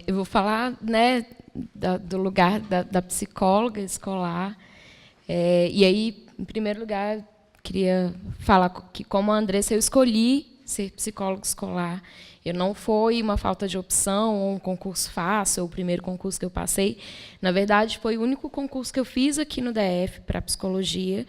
Eu vou falar, né, do lugar da psicóloga escolar. E aí, em primeiro lugar, queria falar que, como a Andressa, eu escolhi ser psicóloga escolar. Eu não foi uma falta de opção, ou um concurso fácil, ou o primeiro concurso que eu passei. Na verdade, foi o único concurso que eu fiz aqui no DF para psicologia,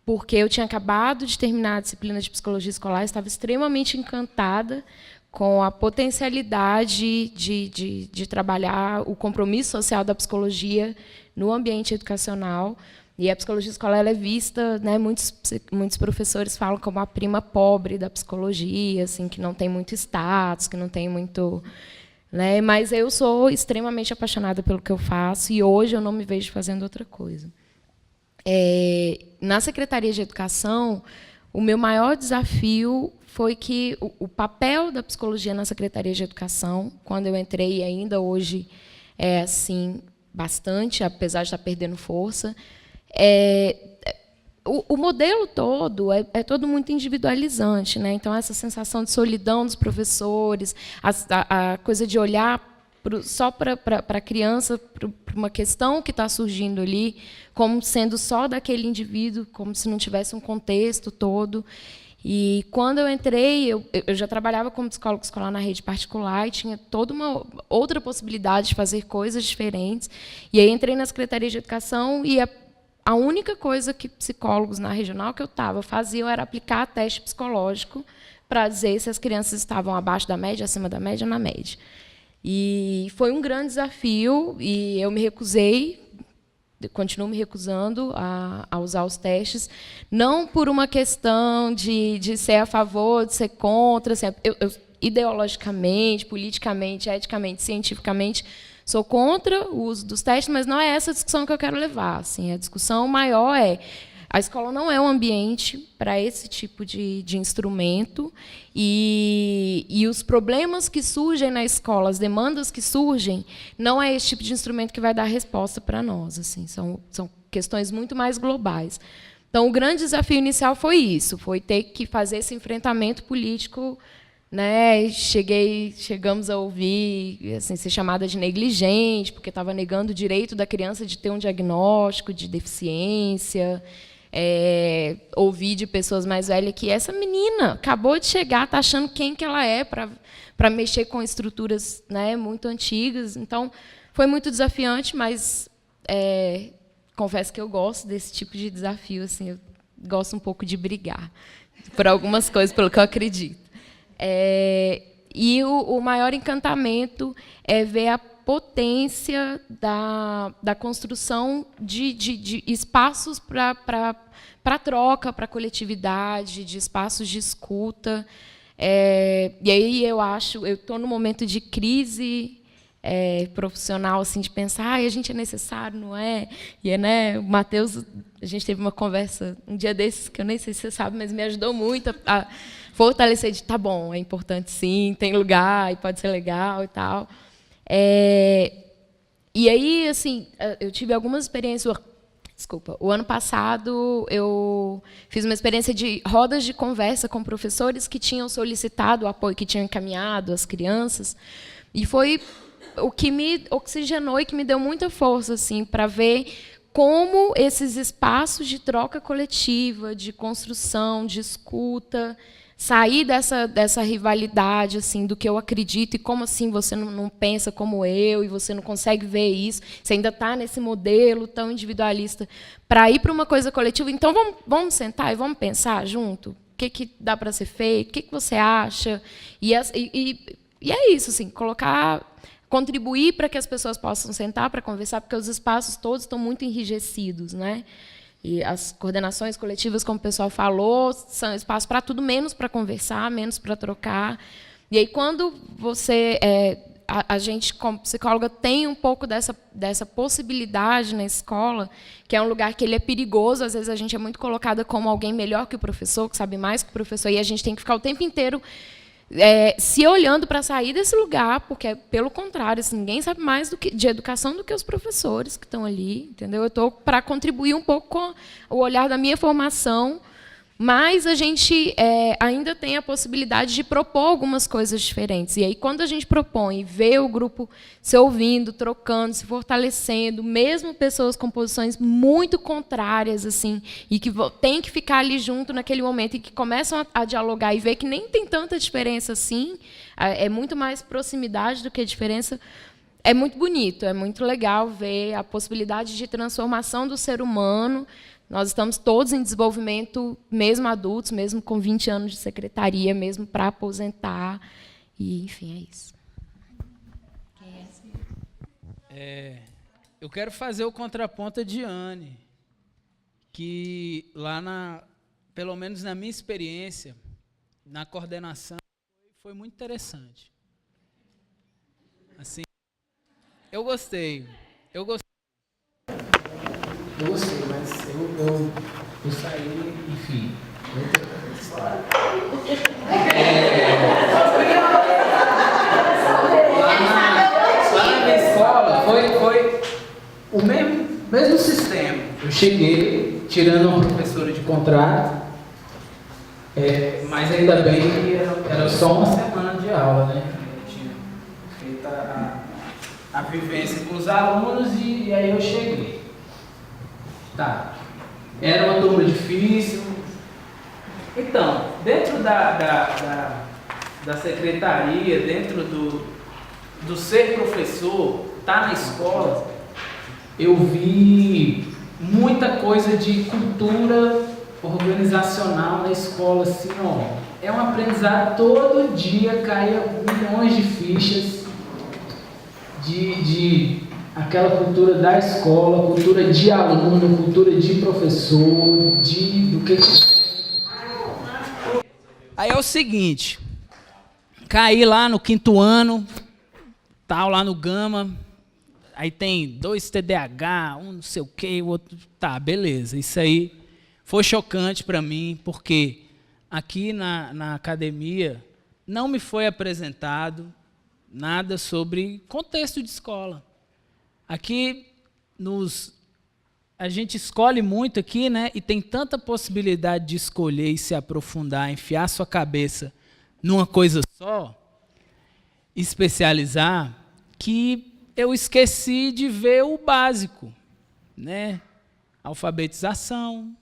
porque eu tinha acabado de terminar a disciplina de psicologia escolar, estava extremamente encantada com a potencialidade de trabalhar o compromisso social da psicologia no ambiente educacional. E a psicologia escolar ela é vista, né, muitos professores falam como a prima pobre da psicologia, assim, que não tem muito status, que não tem muito... Né, mas eu sou extremamente apaixonada pelo que eu faço e hoje eu não me vejo fazendo outra coisa. Na Secretaria de Educação, o meu maior desafio foi que o papel da psicologia na Secretaria de Educação, quando eu entrei, e ainda hoje é assim, bastante, apesar de estar perdendo força, o modelo todo é todo muito individualizante, né? Então, essa sensação de solidão dos professores, a coisa de olhar só para a criança, para uma questão que está surgindo ali, como sendo só daquele indivíduo, como se não tivesse um contexto todo. E, quando eu entrei, eu já trabalhava como psicóloga escolar na rede particular e tinha toda uma outra possibilidade de fazer coisas diferentes. E aí entrei na Secretaria de Educação e a única coisa que psicólogos na regional que eu estava faziam era aplicar teste psicológico para dizer se as crianças estavam abaixo da média, acima da média ou na média. E foi um grande desafio, e eu me recusei, continuo me recusando a usar os testes, não por uma questão de ser a favor, de ser contra. Assim, eu, ideologicamente, politicamente, eticamente, cientificamente, sou contra o uso dos testes, mas não é essa a discussão que eu quero levar. Assim, a discussão maior é: a escola não é um ambiente para esse tipo de instrumento, e os problemas que surgem na escola, as demandas que surgem, não é esse tipo de instrumento que vai dar resposta para nós. Assim, são questões muito mais globais. Então, o grande desafio inicial foi isso, foi ter que fazer esse enfrentamento político. Né, chegamos a ouvir assim, ser chamada de negligente, porque estava negando o direito da criança de ter um diagnóstico de deficiência. Ouvir de pessoas mais velhas que essa menina acabou de chegar, está achando quem que ela é para mexer com estruturas, né, muito antigas. Então, foi muito desafiante, mas confesso que eu gosto desse tipo de desafio. Assim, eu gosto um pouco de brigar por algumas coisas, pelo que eu acredito. E o maior encantamento é ver a potência da construção de espaços para troca, para coletividade, de espaços de escuta. E aí eu estou num momento de crise profissional, assim, de pensar: a gente é necessário, não é? E né, o Matheus, a gente teve uma conversa um dia desses, que eu nem sei se você sabe, mas me ajudou muito a fortalecer de: tá bom, é importante sim, tem lugar e pode ser legal e tal. E aí, assim, eu tive algumas experiências. Desculpa, o ano passado eu fiz uma experiência de rodas de conversa com professores que tinham solicitado o apoio, que tinham encaminhado as crianças, e foi o que me oxigenou e que me deu muita força, assim, para ver como esses espaços de troca coletiva, de construção, de escuta, sair dessa rivalidade, assim, do que eu acredito, e como assim você não pensa como eu, e você não consegue ver isso, você ainda está nesse modelo tão individualista, para ir para uma coisa coletiva. Então, vamos sentar e vamos pensar junto? O que dá para ser feito? O que você acha? E é isso, assim, contribuir para que as pessoas possam sentar para conversar, porque os espaços todos estão muito enrijecidos, né? E as coordenações coletivas, como o pessoal falou, são espaços para tudo, menos para conversar, menos para trocar. E aí, quando a gente, como psicóloga, tem um pouco dessa possibilidade na escola, que é um lugar que ele é perigoso, às vezes a gente é muito colocada como alguém melhor que o professor, que sabe mais que o professor, e a gente tem que ficar o tempo inteiro se olhando para sair desse lugar, porque, pelo contrário, assim, ninguém sabe mais de educação do que os professores que estão ali, entendeu? Eu estou para contribuir um pouco com o olhar da minha formação, mas a gente ainda tem a possibilidade de propor algumas coisas diferentes. E aí, quando a gente propõe e vê o grupo se ouvindo, trocando, se fortalecendo, mesmo pessoas com posições muito contrárias, assim, e que tem que ficar ali junto naquele momento e que começam a dialogar e ver que nem tem tanta diferença assim, é muito mais proximidade do que diferença. É muito bonito, é muito legal ver a possibilidade de transformação do ser humano. Nós estamos todos em desenvolvimento, mesmo adultos, mesmo com 20 anos de secretaria, mesmo para aposentar. E, enfim, é isso. Eu quero fazer o contraponto de Anne, que lá, pelo menos na minha experiência, na coordenação, foi muito interessante. Assim, eu gostei, mas eu saí, enfim. Lá na minha escola foi o mesmo sistema. Eu cheguei, tirando uma professora de contrato, mas ainda bem que era só uma semana de aula, né? Eu tinha feito a vivência com os alunos e aí eu cheguei. Tá. Era uma turma difícil. Então, dentro da secretaria, dentro do ser professor, estar na escola, eu vi muita coisa de cultura organizacional na escola, assim, ó. É um aprendizado, todo dia caía milhões de fichas de aquela cultura da escola, cultura de aluno, cultura de professor, do que... Aí é o seguinte, caí lá no 5º ano, tal, lá no Gama, aí tem 2 TDAH, um não sei o quê, o outro... Tá, beleza, isso aí foi chocante para mim, porque aqui na academia não me foi apresentado nada sobre contexto de escola. Aqui a gente escolhe muito aqui, né? E tem tanta possibilidade de escolher e se aprofundar, enfiar sua cabeça numa coisa só, especializar, que eu esqueci de ver o básico, né? Alfabetização,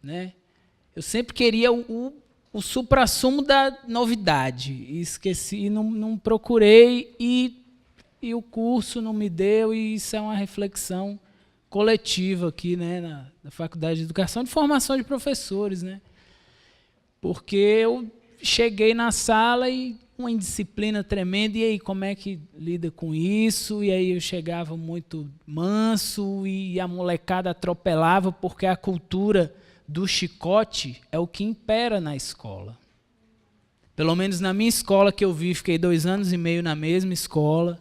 né? Eu sempre queria o suprassumo da novidade, e esqueci, não procurei, e o curso não me deu, e isso é uma reflexão coletiva aqui, né, na Faculdade de Educação de Formação de Professores, né? Porque eu cheguei na sala e uma indisciplina tremenda, e aí, como é que lida com isso? E aí eu chegava muito manso, e a molecada atropelava, porque a cultura do chicote é o que impera na escola. Pelo menos na minha escola que eu vi, fiquei 2 anos e meio na mesma escola,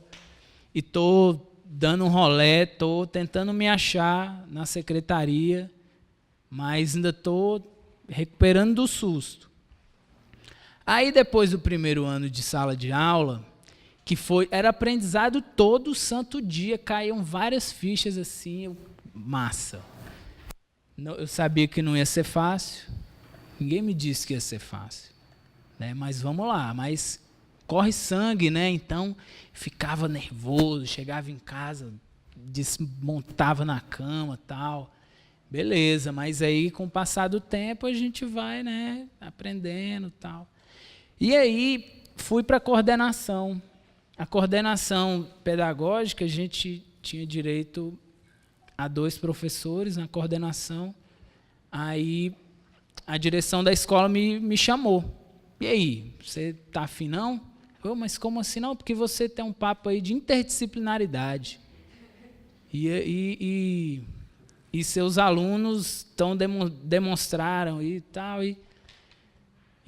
e estou dando um rolê, estou tentando me achar na secretaria, mas ainda estou recuperando do susto. Aí, depois do 1º ano de sala de aula, era aprendizado todo santo dia, caíam várias fichas assim, massa. Eu sabia que não ia ser fácil, ninguém me disse que ia ser fácil, né? Mas vamos lá, mas corre sangue, né? Então ficava nervoso, chegava em casa, desmontava na cama, tal. Beleza, mas aí com o passar do tempo a gente vai, né, aprendendo, tal. E aí fui para a coordenação. A coordenação pedagógica, a gente tinha direito a 2 professores na coordenação. Aí a direção da escola me chamou. E aí, você está afim não? Mas como assim não? Porque você tem um papo aí de interdisciplinaridade. E seus alunos demonstraram e tal. E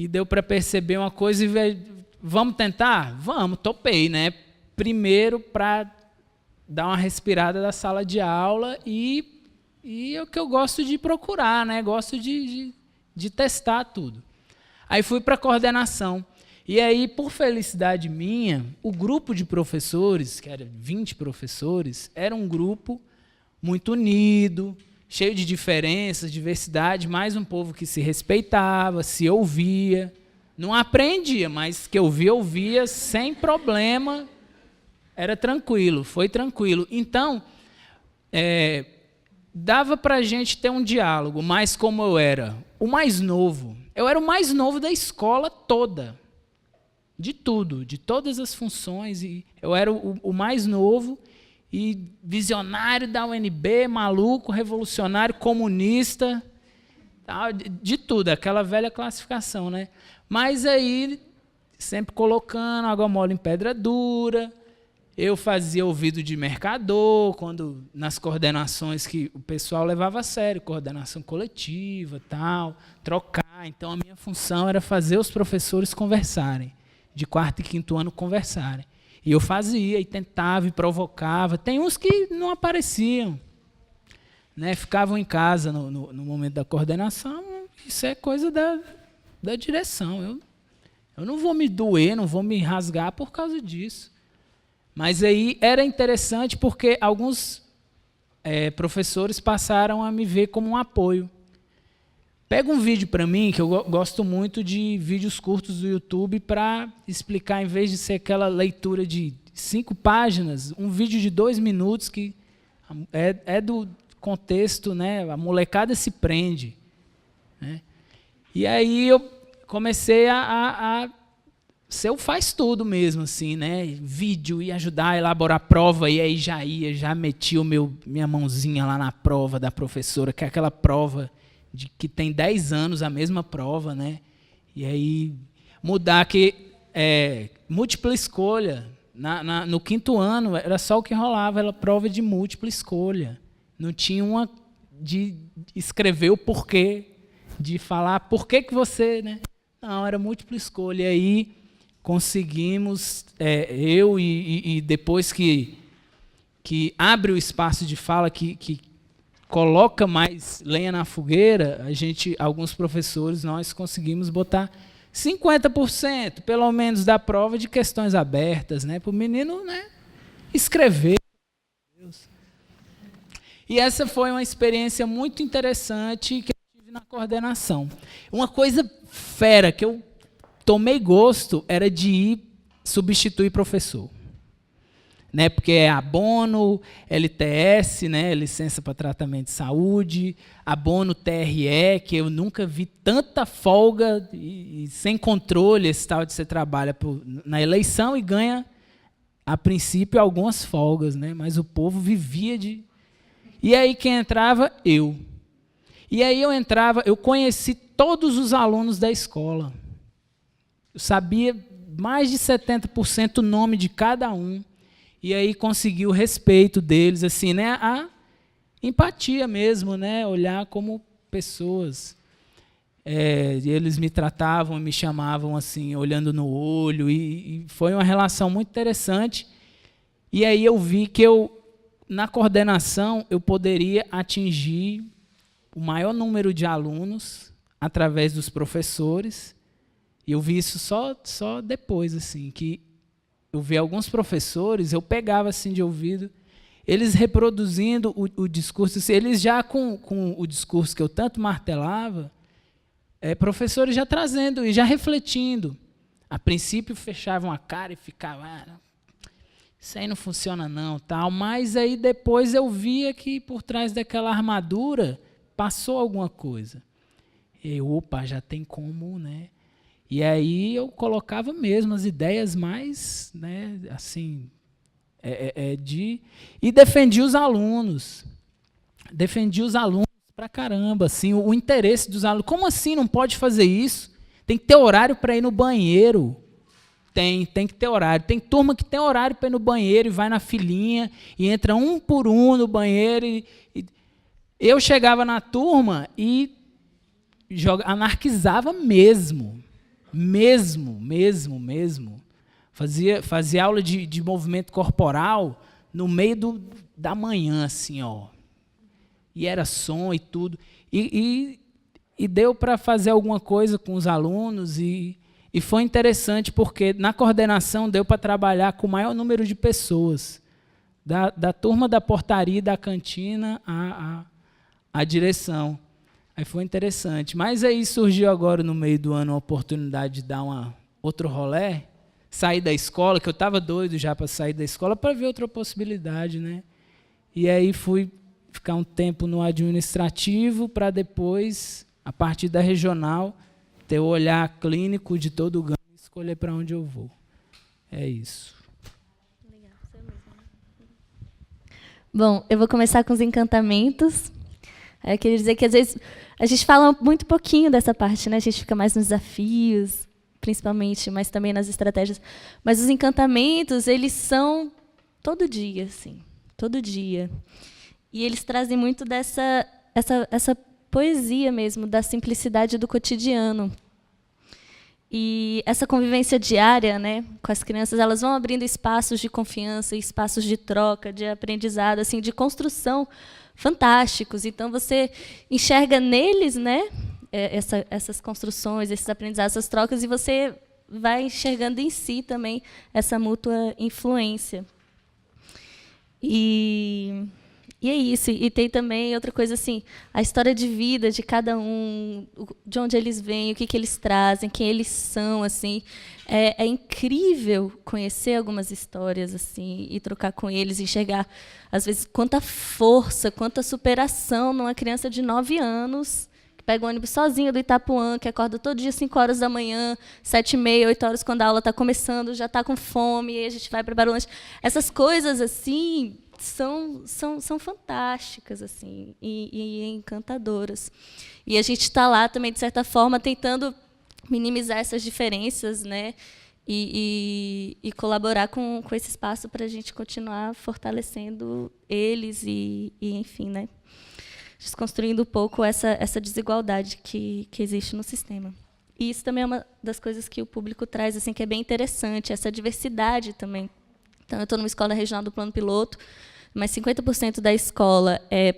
deu para perceber uma coisa e vamos tentar? Vamos, topei, né? Primeiro para dar uma respirada da sala de aula e é o que eu gosto de procurar, né? Gosto de testar tudo. Aí fui para a coordenação. E aí, por felicidade minha, o grupo de professores, que era 20 professores, era um grupo muito unido, cheio de diferenças, diversidade, mais um povo que se respeitava, se ouvia. Não aprendia, mas que ouvia sem problema, era tranquilo, foi tranquilo. Então, dava para a gente ter um diálogo, mas como eu era o mais novo, eu era o mais novo da escola toda, de tudo, de todas as funções, e eu era o mais novo e visionário da UNB, maluco, revolucionário, comunista, tal, de tudo, aquela velha classificação, né? Mas aí, sempre colocando água mole em pedra dura, eu fazia ouvido de mercador, quando nas coordenações que o pessoal levava a sério, coordenação coletiva, tal, trocar. Então, a minha função era fazer os professores conversarem, de quarto e quinto ano conversarem. E eu fazia, e tentava, e provocava. Tem uns que não apareciam, né? Ficavam em casa no momento da coordenação. Isso é coisa da direção. Eu não vou me doer, não vou me rasgar por causa disso. Mas aí era interessante porque alguns professores passaram a me ver como um apoio. Pega um vídeo para mim, que eu gosto muito de vídeos curtos do YouTube para explicar, em vez de ser aquela leitura de 5 páginas, um vídeo de 2 minutos que é do contexto, né? A molecada se prende, né? E aí eu comecei a ser o faz tudo mesmo, assim, né? Vídeo e ajudar a elaborar a prova, e aí já metia minha mãozinha lá na prova da professora, que é aquela prova que tem 10 anos a mesma prova, né? E aí mudar que múltipla escolha. No quinto ano era só o que rolava, era prova de múltipla escolha. Não tinha uma de escrever o porquê, de falar por que você, né? Não, era múltipla escolha. E aí conseguimos, eu e depois que abre o espaço de fala, que coloca mais lenha na fogueira, alguns professores, nós conseguimos botar 50%, pelo menos, da prova de questões abertas, né, para o menino, né, escrever. E essa foi uma experiência muito interessante que eu tive na coordenação. Uma coisa fera que eu tomei gosto era de ir substituir professor. Né, porque é abono, LTS, né, licença para tratamento de saúde, abono TRE, que eu nunca vi tanta folga e sem controle esse tal de você trabalha na eleição e ganha, a princípio, algumas folgas, né, mas o povo vivia de... E aí quem entrava? Eu. E aí eu conheci todos os alunos da escola. Eu sabia mais de 70% o nome de cada um. E aí consegui o respeito deles, assim, né? A empatia mesmo, né? Olhar como pessoas. Eles me tratavam, me chamavam assim, olhando no olho, e foi uma relação muito interessante. E aí eu vi que na coordenação, eu poderia atingir o maior número de alunos através dos professores. E eu vi isso só depois, assim, que eu vi alguns professores, eu pegava assim de ouvido, eles reproduzindo o discurso, eles já com o discurso que eu tanto martelava, professores já trazendo e já refletindo. A princípio fechavam a cara e ficavam, isso aí não funciona não, tal. Mas aí depois eu via que por trás daquela armadura passou alguma coisa. E opa, já tem como, né? E aí eu colocava mesmo as ideias mais, né, assim, e defendia os alunos. Defendia os alunos pra caramba, assim, o interesse dos alunos. Como assim não pode fazer isso? Tem que ter horário para ir no banheiro. Tem que ter horário. Tem turma que tem horário para ir no banheiro e vai na filinha e entra um por um no banheiro. Eu chegava na turma e anarquizava mesmo. Mesmo. Fazia aula de movimento corporal no meio da manhã, assim, ó. E era som e tudo. E deu para fazer alguma coisa com os alunos e E foi interessante porque na coordenação deu para trabalhar com o maior número de pessoas, da turma da portaria e da cantina à direção. Aí foi interessante. Mas aí surgiu agora, no meio do ano, a oportunidade de dar outro rolê, sair da escola, que eu estava doido já para sair da escola, para ver outra possibilidade, né? E aí fui ficar um tempo no administrativo, para depois, a partir da regional, ter o olhar clínico de todo o GAN e escolher para onde eu vou. É isso. Legal, você mesmo, né? Bom, eu vou começar com os encantamentos. Eu queria dizer que, às vezes, a gente fala muito pouquinho dessa parte, né? A gente fica mais nos desafios, principalmente, mas também nas estratégias. Mas os encantamentos, eles são todo dia, assim, todo dia. E eles trazem muito essa poesia mesmo, da simplicidade do cotidiano. E essa convivência diária, né, com as crianças, elas vão abrindo espaços de confiança, espaços de troca, de aprendizado, assim, de construção fantásticos. Então, você enxerga neles, né, essas construções, esses aprendizados, essas trocas, e você vai enxergando em si também essa mútua influência. E é isso. E tem também outra coisa, assim, a história de vida de cada um, de onde eles vêm, o que eles trazem, quem eles são, assim. É incrível conhecer algumas histórias, assim, e trocar com eles, enxergar, às vezes, quanta força, quanta superação numa criança de 9 anos, que pega o ônibus sozinha do Itapuã, que acorda todo dia 5 horas da manhã, 7h30, 8 horas, quando a aula está começando, já está com fome, e aí a gente vai preparar o lanche. Essas coisas, assim, são fantásticas, assim, e encantadoras. E a gente está lá também, de certa forma, tentando minimizar essas diferenças, né, e colaborar com esse espaço para a gente continuar fortalecendo eles e enfim, né, desconstruindo um pouco essa desigualdade que existe no sistema. E isso também é uma das coisas que o público traz, assim, que é bem interessante, essa diversidade também. Então, eu estou numa escola regional do Plano Piloto, mas 50% da escola é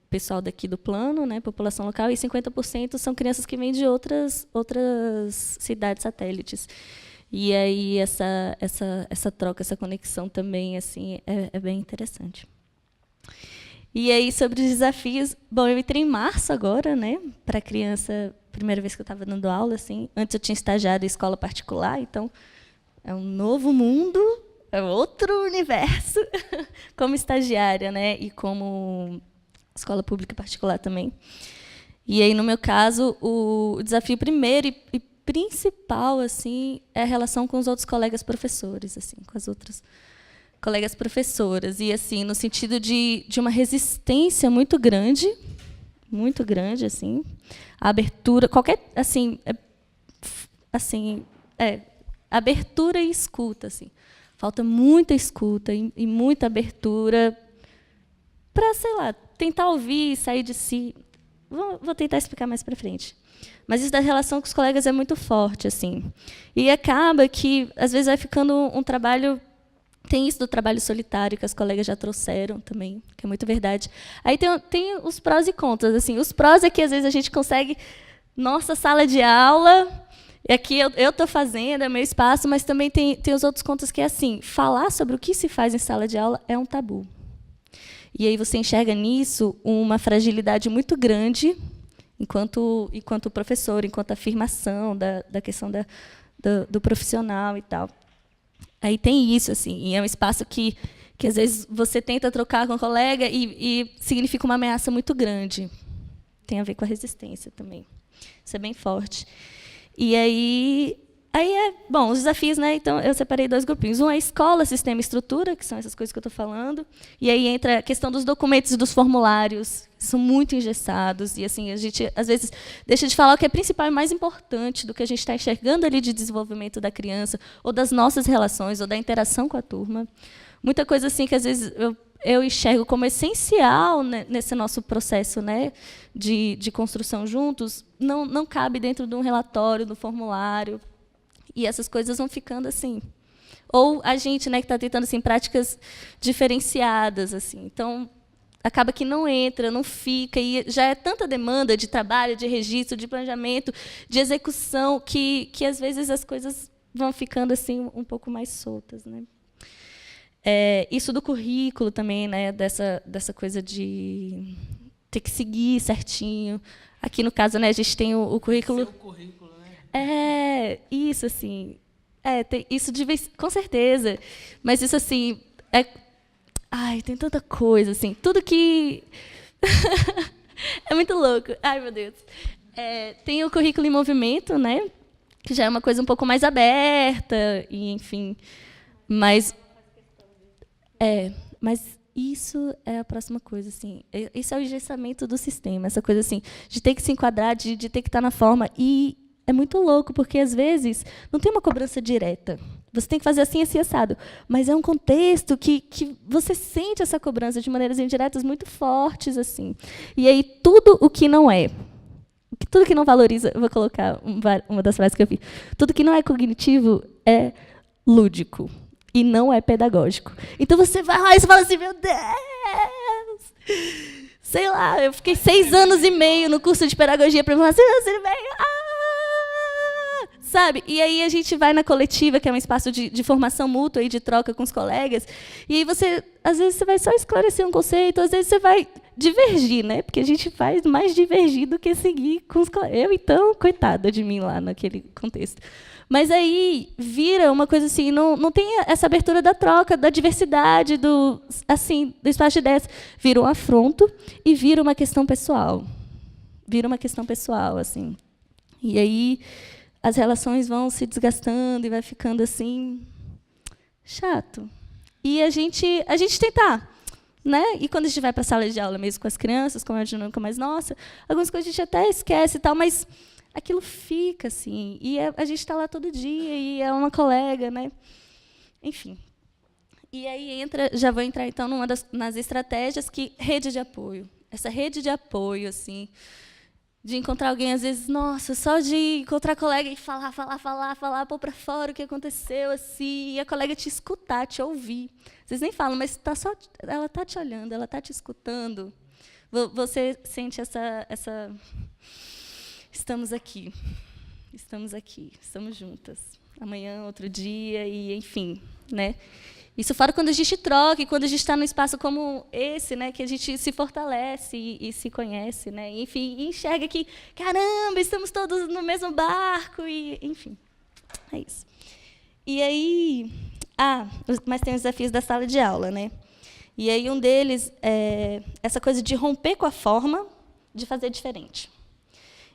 pessoal daqui do plano, né, população local, e 50% são crianças que vêm de outras cidades satélites. E aí essa troca, essa conexão também, assim, é bem interessante. E aí, sobre os desafios, bom, eu entrei em março agora, né, para criança, primeira vez que eu estava dando aula, assim. Antes eu tinha estagiado em escola particular, então é um novo mundo, é outro universo, como estagiária, né, e como escola pública particular também. E aí, no meu caso, o desafio primeiro e principal, assim, é a relação com os outros colegas professores, assim, com as outras colegas professoras, e assim, no sentido de uma resistência muito grande, assim, a abertura, qualquer, assim, abertura e escuta, assim. Falta muita escuta e muita abertura para, sei lá, tentar ouvir, sair de si. Vou tentar explicar mais para frente. Mas isso da relação com os colegas é muito forte, assim. E acaba que, às vezes, vai ficando um trabalho... Tem isso do trabalho solitário, que as colegas já trouxeram também, que é muito verdade. Aí tem os prós e contras. Assim. Os prós é que, às vezes, a gente consegue... Nossa sala de aula... E aqui eu estou fazendo, é meu espaço, mas também tem os outros contras que é assim, falar sobre o que se faz em sala de aula é um tabu. E aí você enxerga nisso uma fragilidade muito grande, enquanto professor, enquanto afirmação da questão do profissional e tal. Aí tem isso, assim, e é um espaço que às vezes você tenta trocar com um colega e significa uma ameaça muito grande. Tem a ver com a resistência também. Isso é bem forte. E aí bom, os desafios, né? Então, eu separei 2 grupinhos. Um é escola, sistema e estrutura, que são essas coisas que eu estou falando. E aí entra a questão dos documentos e dos formulários, que são muito engessados. E assim, a gente, às vezes, deixa de falar o que é principal e mais importante do que a gente está enxergando ali de desenvolvimento da criança, ou das nossas relações, ou da interação com a turma. Muita coisa assim que, às vezes, eu enxergo como essencial, né, nesse nosso processo, né, de construção juntos, não cabe dentro de um relatório, do formulário. E essas coisas vão ficando assim. Ou a gente, né, que está tentando assim, práticas diferenciadas. Assim. Então, acaba que não entra, não fica, e já é tanta demanda de trabalho, de registro, de planejamento, de execução, que às vezes as coisas vão ficando assim um pouco mais soltas, né? Isso do currículo também, né? Dessa coisa de ter que seguir certinho. Aqui, no caso, né, a gente tem o currículo. Seu currículo, né? Isso, assim. Isso de vez, com certeza. Mas isso, assim. Tem tanta coisa, assim. Tudo que. É muito louco. Ai, meu Deus. Tem o currículo em movimento, né? Que já é uma coisa um pouco mais aberta, e, enfim. Mas isso é a próxima coisa, assim. Isso é o engessamento do sistema, essa coisa assim, de ter que se enquadrar, de ter que estar na forma. E é muito louco, porque, às vezes, não tem uma cobrança direta. Você tem que fazer assim, assim, assado. Mas é um contexto que você sente essa cobrança de maneiras indiretas muito fortes, assim. E aí, tudo o que não é, tudo que não valoriza, eu vou colocar uma das frases que eu vi, tudo que não é cognitivo é lúdico. E não é pedagógico. Então, você vai lá e você fala assim, meu Deus! Sei lá, eu fiquei 6 anos e meio no curso de pedagogia para falar 6 anos e meio. Sabe? E aí a gente vai na coletiva, que é um espaço de formação mútua e de troca com os colegas, e aí às vezes você vai só esclarecer um conceito, às vezes você vai divergir, né? Porque a gente faz mais divergir do que seguir com os colegas. Eu, então, coitada de mim lá naquele contexto. Mas aí vira uma coisa assim, não tem essa abertura da troca, da diversidade, do espaço de ideias. Vira um afronto e vira uma questão pessoal. Vira uma questão pessoal, assim. E aí as relações vão se desgastando e vai ficando assim chato. E a gente tentar, né? E quando a gente vai para a sala de aula mesmo com as crianças, com a dinâmica mais nossa, algumas coisas a gente até esquece e tal, mas aquilo fica, assim, e a gente está lá todo dia, e é uma colega, né? Enfim. E aí já vou entrar, então, nas estratégias rede de apoio. Essa rede de apoio, assim, de encontrar alguém, às vezes, nossa, só de encontrar colega e falar, pôr para fora o que aconteceu, assim, e a colega te escutar, te ouvir. Vocês nem falam, mas ela está te olhando, ela está te escutando. Você sente essa estamos aqui, estamos juntas. Amanhã, outro dia, e enfim, né? Isso fora quando a gente troca, e quando a gente está num espaço como esse, né, que a gente se fortalece e se conhece, né? E, enfim, e enxerga que, caramba, estamos todos no mesmo barco, e enfim, é isso. E aí, mas tem os desafios da sala de aula, né? E aí um deles é essa coisa de romper com a forma de fazer diferente.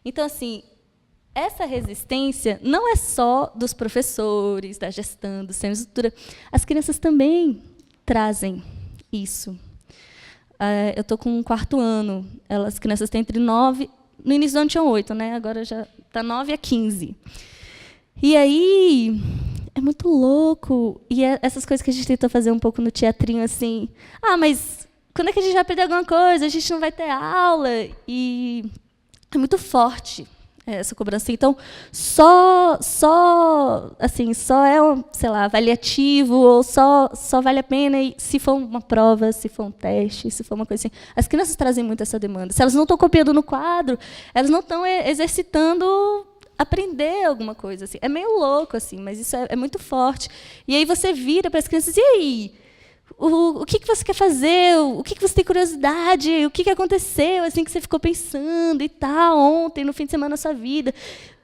Então, assim, essa resistência não é só dos professores, da gestão, do sistema de estrutura. As crianças também trazem isso. Eu estou com um 4º ano. As crianças têm entre 9... No início do ano tinham 8, né? Agora já está 9 a 15. E aí é muito louco. E essas coisas que a gente tentou fazer um pouco no teatrinho, assim... mas quando é que a gente vai aprender alguma coisa? A gente não vai ter aula. E é muito forte essa cobrança. Então, só é, sei lá, avaliativo, ou só vale a pena se for uma prova, se for um teste, se for uma coisa assim. As crianças trazem muito essa demanda. Se elas não estão copiando no quadro, elas não estão exercitando aprender alguma coisa. Assim. É meio louco, assim, mas isso é muito forte. E aí você vira para as crianças, e aí? O que você quer fazer? O que você tem curiosidade? O que aconteceu assim que você ficou pensando e tal ontem, no fim de semana da sua vida?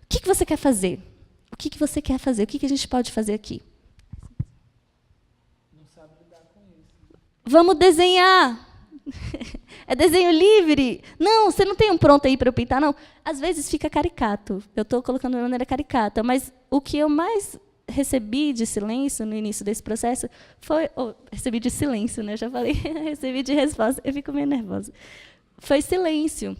O que você quer fazer? O que você quer fazer? O que a gente pode fazer aqui? Não sabe lidar com isso. Vamos desenhar. É desenho livre? Não, você não tem um pronto aí para eu pintar, não. Às vezes fica caricato. Eu estou colocando de maneira caricata, mas o que eu mais recebi de silêncio no início desse processo foi... recebi de silêncio, né? Já falei, recebi de resposta. Eu fico meio nervosa. Foi silêncio.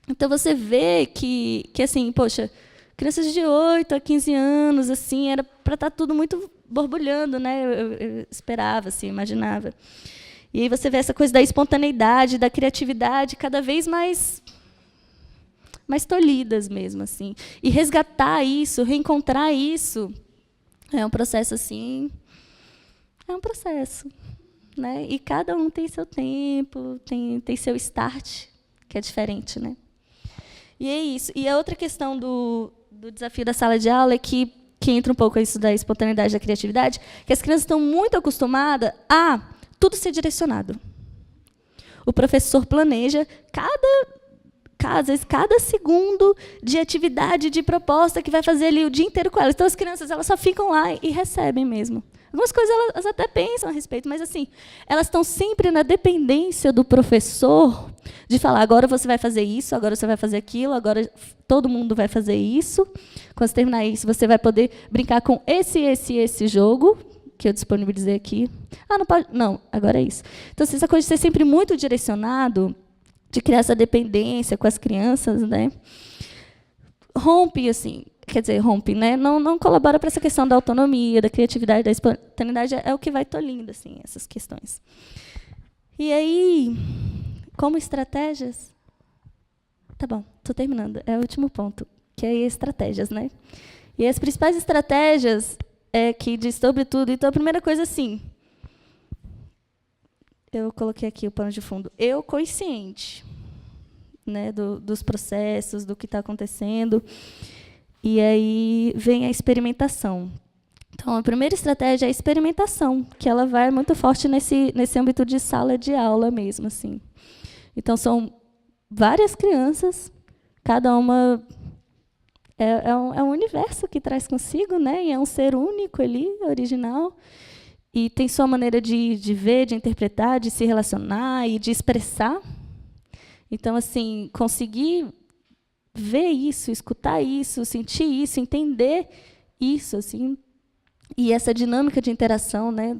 Então, você vê que assim, poxa, crianças de 8 a 15 anos, assim, era para estar tudo muito borbulhando, né? Eu esperava, assim, imaginava. E aí você vê essa coisa da espontaneidade, da criatividade, cada vez mais tolhidas mesmo, assim. E resgatar isso, reencontrar isso, é um processo assim. É um processo. né? E cada um tem seu tempo, tem seu start, que é diferente, né? E é isso. E a outra questão do desafio da sala de aula é que entra um pouco isso da espontaneidade, da criatividade, que as crianças estão muito acostumadas a tudo ser direcionado. O professor planeja às vezes, cada segundo de atividade, de proposta que vai fazer ali o dia inteiro com elas. Então, as crianças elas só ficam lá e recebem mesmo. Algumas coisas elas até pensam a respeito, mas assim, elas estão sempre na dependência do professor de falar, agora você vai fazer isso, agora você vai fazer aquilo, agora todo mundo vai fazer isso. Quando você terminar isso, você vai poder brincar com esse jogo que eu disponibilizei aqui. Ah, não pode? Não, agora é isso. Então, assim, essa coisa de ser sempre muito direcionado, de criar essa dependência com as crianças, né? Rompe, assim, quer dizer, né? Não colabora para essa questão da autonomia, da criatividade, da espontaneidade, é o que vai tolhindo, assim, essas questões. E aí, como estratégias... Tá bom, estou terminando. É o último ponto, que é estratégias, né? E as principais estratégias é que diz sobre tudo. Então, a primeira coisa, assim... Eu coloquei aqui o pano de fundo. Eu consciente, né, dos processos, do que está acontecendo. E aí vem a experimentação. Então, a primeira estratégia é a experimentação, que ela vai muito forte nesse âmbito de sala de aula mesmo, assim. Então, são várias crianças, cada uma é um universo que traz consigo, né? E é um ser único ali, original. E tem sua maneira de ver, de interpretar, de se relacionar e de expressar. Então, assim, conseguir ver isso, escutar isso, sentir isso, entender isso, assim, e essa dinâmica de interação, né,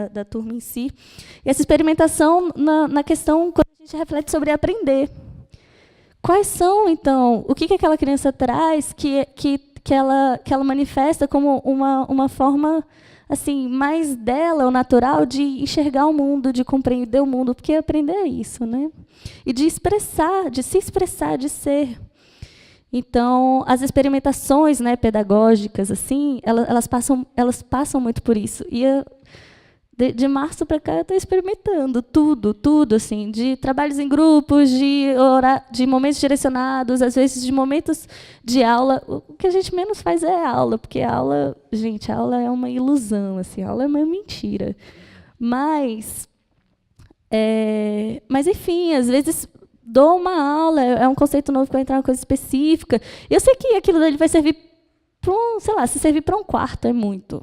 da turma em si. E essa experimentação na questão, quando a gente reflete sobre aprender. Quais são, então, o que aquela criança traz que ela manifesta como uma forma... assim, mais dela, o natural, de enxergar o mundo, de compreender o mundo, porque aprender é isso, né? E de expressar, de se expressar, de ser. Então, as experimentações, né, pedagógicas, assim, elas passam muito por isso. E de março para cá eu estou experimentando tudo, assim, de trabalhos em grupos, de momentos direcionados, às vezes de momentos de aula. O que a gente menos faz é aula, porque a aula é uma ilusão, assim, a aula é uma mentira. Mas enfim, às vezes dou uma aula, é um conceito novo que vai entrar em uma coisa específica. Eu sei que aquilo dali vai servir para se servir para um quarto é muito.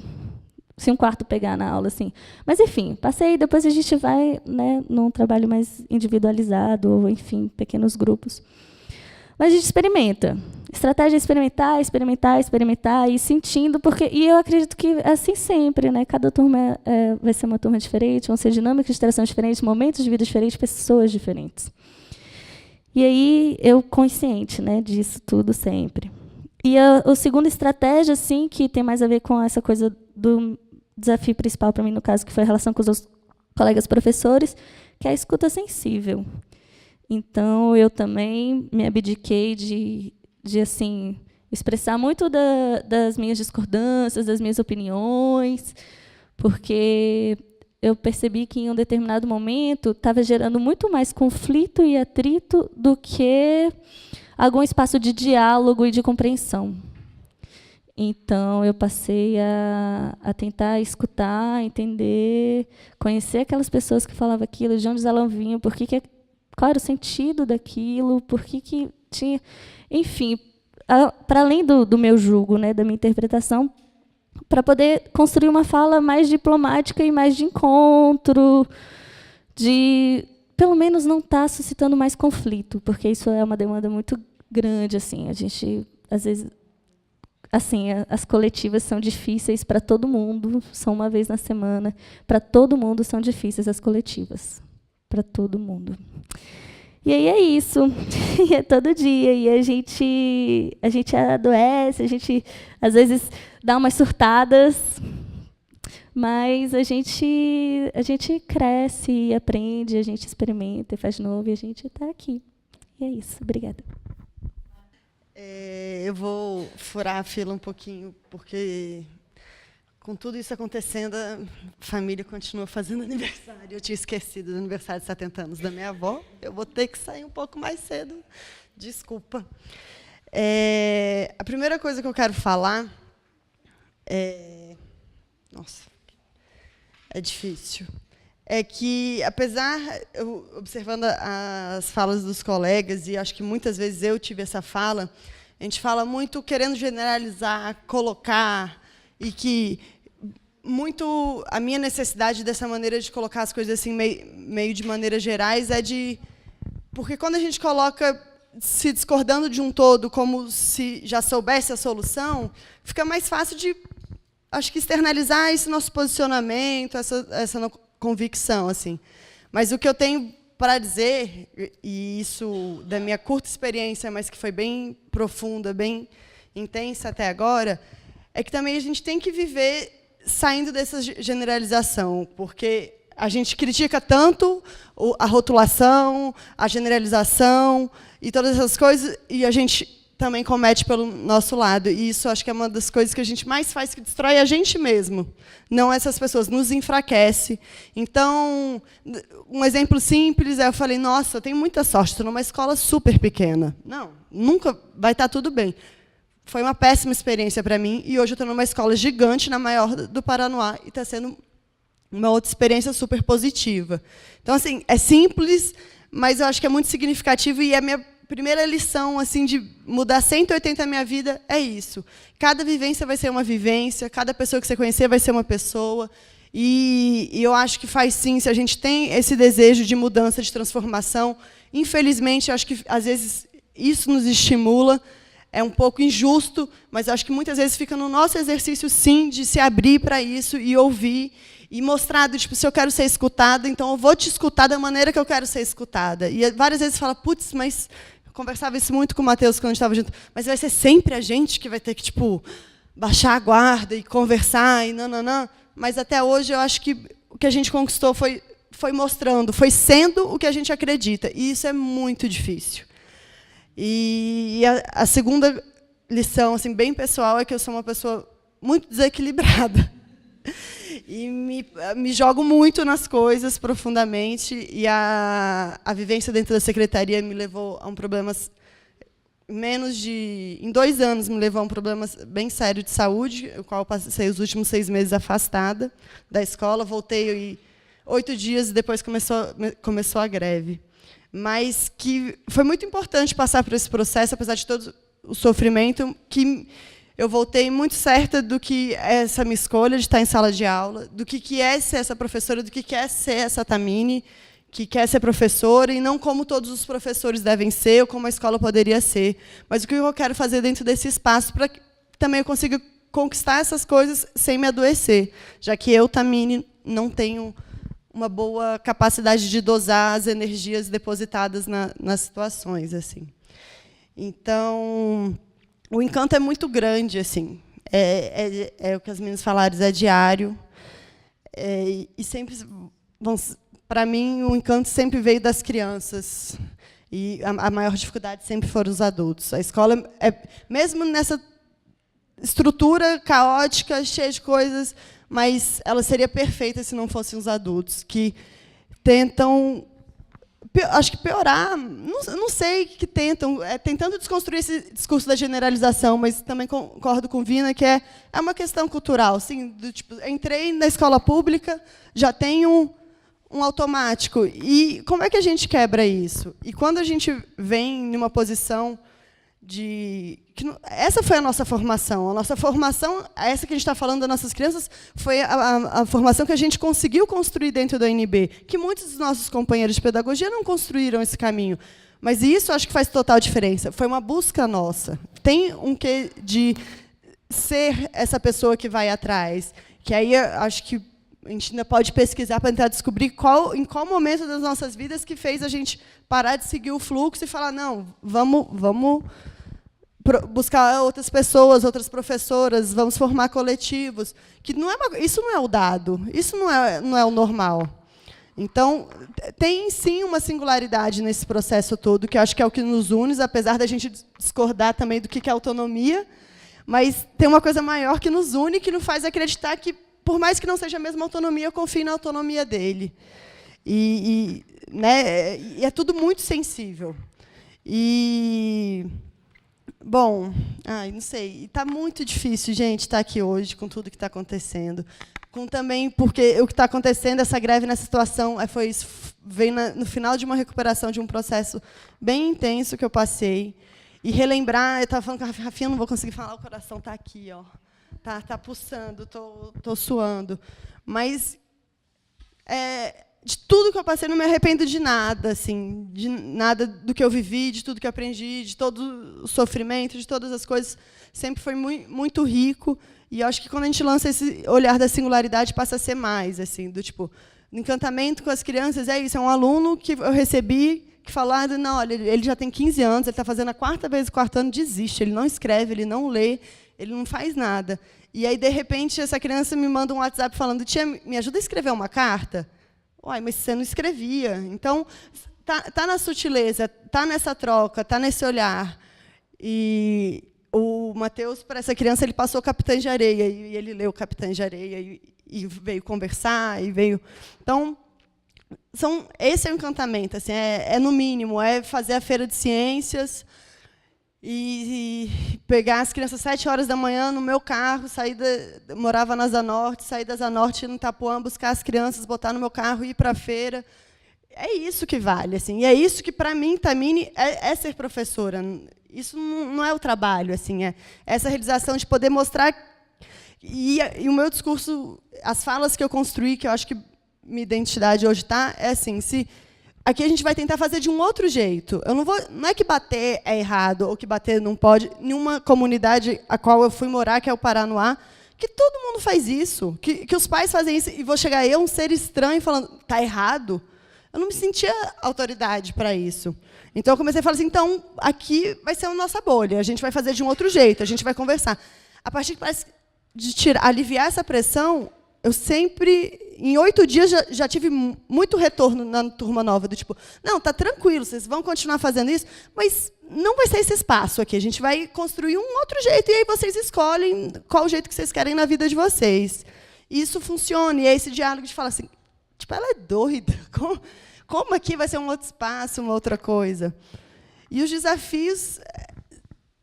Se um quarto pegar na aula, assim. Mas, enfim, passei, depois a gente vai, né, num trabalho mais individualizado, ou, enfim, pequenos grupos. Mas a gente experimenta. Estratégia é experimentar, e sentindo, e eu acredito que é assim sempre, né? Cada turma vai ser uma turma diferente, vão ser dinâmicas de interação diferentes, momentos de vida diferentes, pessoas diferentes. E aí, eu consciente, né, disso tudo sempre. E a segunda estratégia, assim, que tem mais a ver com essa coisa do desafio principal para mim, no caso, que foi a relação com os colegas professores, que é a escuta sensível. Então, eu também me abdiquei de assim, expressar muito das minhas discordâncias, das minhas opiniões, porque eu percebi que, em um determinado momento, estava gerando muito mais conflito e atrito do que algum espaço de diálogo e de compreensão. Então, eu passei a tentar escutar, entender, conhecer aquelas pessoas que falavam aquilo, de onde elas vinham, qual era o sentido daquilo, por que tinha... Enfim, para além do meu julgo, né, da minha interpretação, para poder construir uma fala mais diplomática e mais de encontro, de, pelo menos, não estar suscitando mais conflito, porque isso é uma demanda muito grande. Assim, a gente, às vezes... Assim, as coletivas são difíceis para todo mundo, são uma vez na semana. Para todo mundo são difíceis as coletivas. Para todo mundo. E aí é isso. E é todo dia. E a gente adoece, a gente, às vezes, dá umas surtadas, mas a gente cresce, aprende, a gente experimenta, faz de novo, e a gente está aqui. E é isso. Obrigada. Eu vou furar a fila um pouquinho, porque com tudo isso acontecendo, a família continua fazendo aniversário. Eu tinha esquecido do aniversário de 70 anos da minha avó. Eu vou ter que sair um pouco mais cedo. Desculpa. A primeira coisa que eu quero falar nossa, é difícil. É que, apesar, observando as falas dos colegas, e acho que muitas vezes eu tive essa fala, a gente fala muito querendo generalizar, colocar, e que muito a minha necessidade dessa maneira de colocar as coisas assim meio de maneiras gerais porque quando a gente coloca se discordando de um todo como se já soubesse a solução, fica mais fácil de, acho que, externalizar esse nosso posicionamento, essa convicção, assim. Mas o que eu tenho para dizer, e isso da minha curta experiência, mas que foi bem profunda, bem intensa até agora, é que também a gente tem que viver saindo dessa generalização, porque a gente critica tanto a rotulação, a generalização e todas essas coisas, e a gente também comete pelo nosso lado. E isso acho que é uma das coisas que a gente mais faz, que destrói a gente mesmo, não essas pessoas, nos enfraquece. Então, um exemplo simples, eu falei, nossa, eu tenho muita sorte, estou numa escola super pequena. Não, nunca vai estar tudo bem. Foi uma péssima experiência para mim, e hoje eu estou numa escola gigante, na maior do Paranoá, e está sendo uma outra experiência super positiva. Então, assim, é simples, mas eu acho que é muito significativo, e a minha primeira lição assim de mudar 180 a minha vida é isso. Cada vivência vai ser uma vivência, cada pessoa que você conhecer vai ser uma pessoa. E eu acho que faz sim, se a gente tem esse desejo de mudança, de transformação, infelizmente, eu acho que às vezes isso nos estimula, é um pouco injusto, mas acho que muitas vezes fica no nosso exercício, sim, de se abrir para isso e ouvir, e mostrar, tipo, se eu quero ser escutada, então eu vou te escutar da maneira que eu quero ser escutada. E várias vezes fala, putz, mas... Eu conversava isso muito com o Matheus quando a gente estava junto, mas vai ser sempre a gente que vai ter que, tipo, baixar a guarda e conversar e nananã. Mas até hoje eu acho que o que a gente conquistou foi mostrando, foi sendo o que a gente acredita. E isso é muito difícil. E a segunda lição, assim, bem pessoal, é que eu sou uma pessoa muito desequilibrada. E me jogo muito nas coisas profundamente, e a vivência dentro da secretaria me levou a um problema, em 2 anos, me levou a um problema bem sério de saúde, o qual eu passei os últimos 6 meses afastada da escola, voltei 8 dias e depois começou a greve. Mas que foi muito importante passar por esse processo, apesar de todo o sofrimento, que eu voltei muito certa do que é essa minha escolha de estar em sala de aula, do que é ser essa professora, do que é ser essa Tamini, que quer ser professora, e não como todos os professores devem ser, ou como a escola poderia ser. Mas o que eu quero fazer dentro desse espaço para que também eu consiga conquistar essas coisas sem me adoecer, já que eu, Tamini, não tenho uma boa capacidade de dosar as energias depositadas nas situações, assim. Então, o encanto é muito grande, assim. É o que as meninas falaram, é diário. E sempre para mim, o encanto sempre veio das crianças. E a maior dificuldade sempre foram os adultos. A escola, mesmo nessa estrutura caótica, cheia de coisas, mas ela seria perfeita se não fossem os adultos, que tentam, acho que piorar, não sei o que tentam, tentando desconstruir esse discurso da generalização, mas também concordo com Vina que é uma questão cultural. Assim, do tipo, entrei na escola pública, já tenho um automático. E como é que a gente quebra isso? E quando a gente vem numa posição essa foi a nossa formação. A nossa formação, essa que a gente está falando das nossas crianças, foi a formação que a gente conseguiu construir dentro da UNB, que muitos dos nossos companheiros de pedagogia não construíram esse caminho. Mas isso acho que faz total diferença. Foi uma busca nossa. Tem um quê de ser essa pessoa que vai atrás, que aí acho que a gente ainda pode pesquisar para tentar descobrir em qual momento das nossas vidas que fez a gente parar de seguir o fluxo e falar, não, vamos buscar outras pessoas, outras professoras, vamos formar coletivos. Que isso não é o dado, isso não é o normal. Então, tem, sim, uma singularidade nesse processo todo, que eu acho que é o que nos une, apesar da gente discordar também do que é autonomia, Mas tem uma coisa maior que nos une, que nos faz acreditar que, por mais que não seja a mesma autonomia, eu confio na autonomia dele. Né, e é tudo muito sensível. Bom, não sei. Está muito difícil, gente, estar aqui hoje com tudo que está acontecendo. Também porque o que está acontecendo, essa greve nessa situação, foi isso, veio no final de uma recuperação de um processo bem intenso que eu passei. E relembrar, eu estava falando com a Rafinha, não vou conseguir falar, o coração está aqui, ó, tá pulsando, tô suando. Mas de tudo que eu passei, não me arrependo de nada, assim, de nada do que eu vivi, de tudo que eu aprendi, de todo o sofrimento, de todas as coisas. Sempre foi muito rico. E eu acho que quando a gente lança esse olhar da singularidade, passa a ser mais, assim, do tipo, no encantamento com as crianças, é isso, é um aluno que eu recebi, que falou, não, olha, ele já tem 15 anos, ele está fazendo a 4ª vez o 4º ano, desiste, ele não escreve, ele não lê, ele não faz nada. E aí, de repente, essa criança me manda um WhatsApp falando, tia, me ajuda a escrever uma carta? Uai, mas você não escrevia. Então, tá na sutileza, tá nessa troca, tá nesse olhar. E o Matheus, para essa criança, ele passou Capitães de Areia, e ele leu Capitães de Areia, e veio conversar, e veio... Então, esse é o encantamento, assim, no mínimo, é fazer a feira de ciências e pegar as crianças às 7h da manhã no meu carro, morava na Asa Norte, sair da Asa Norte no Itapuã, buscar as crianças, botar no meu carro e ir para a feira. É isso que vale, assim, e é isso que, para mim, Tamini, é ser professora. Isso não é o trabalho, assim, é essa realização de poder mostrar. E o meu discurso, as falas que eu construí, que eu acho que minha identidade hoje é assim, aqui a gente vai tentar fazer de um outro jeito. Não é que bater é errado, ou que bater não pode. Nenhuma comunidade a qual eu fui morar, que é o Paranoá, que todo mundo faz isso, que os pais fazem isso, e vou chegar eu, um ser estranho, falando, está errado. Eu não me sentia autoridade para isso. Então, eu comecei a falar assim, então, aqui vai ser a nossa bolha, a gente vai fazer de um outro jeito, a gente vai conversar. A partir de aliviar essa pressão, eu sempre, em 8 dias, já tive muito retorno na turma nova, do tipo, não, está tranquilo, vocês vão continuar fazendo isso, mas não vai ser esse espaço aqui, a gente vai construir um outro jeito, e aí vocês escolhem qual o jeito que vocês querem na vida de vocês. E isso funciona, e é esse diálogo de falar assim, tipo, ela é doida, como aqui vai ser um outro espaço, uma outra coisa? E os desafios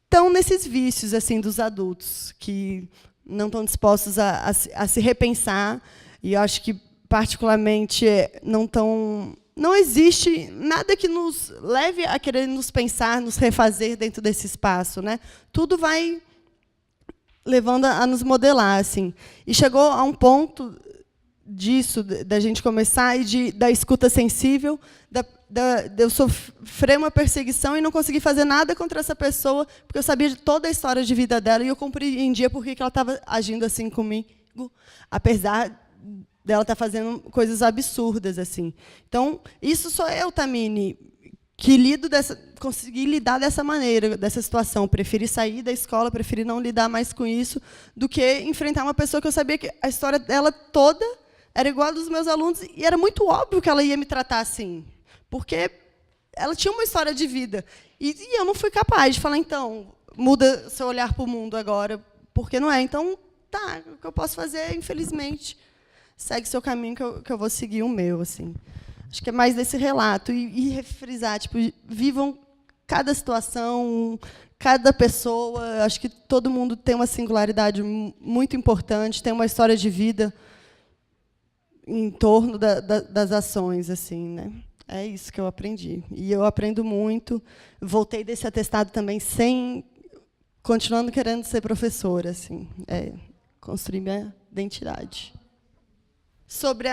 estão nesses vícios assim dos adultos, que não estão dispostos a se repensar, e eu acho que, particularmente, não existe nada que nos leve a querer nos pensar, nos refazer dentro desse espaço, né? Tudo vai levando a nos modelar, assim. E chegou a um ponto disso, da gente começar, e da escuta sensível, de eu sofrer uma perseguição e não conseguir fazer nada contra essa pessoa, porque eu sabia de toda a história de vida dela, e eu compreendia por que ela estava agindo assim comigo, apesar dela estar fazendo coisas absurdas, assim. Então, isso sou eu, Tamini, que consegui lidar dessa maneira, dessa situação. Preferi sair da escola, preferi não lidar mais com isso, do que enfrentar uma pessoa que eu sabia que a história dela toda era igual a dos meus alunos, e era muito óbvio que ela ia me tratar assim, porque ela tinha uma história de vida. E eu não fui capaz de falar, então, muda seu olhar para o mundo agora, porque não é. Então, tá, o que eu posso fazer, infelizmente, segue seu caminho, que eu vou seguir o meu. Assim. Acho que é mais desse relato. E refrisar, tipo, vivam cada situação, cada pessoa. Acho que todo mundo tem uma singularidade muito importante, tem uma história de vida em torno das ações, assim, né? É isso que eu aprendi. E eu aprendo muito. Voltei desse atestado também continuando querendo ser professora, assim, construir minha identidade. Sobre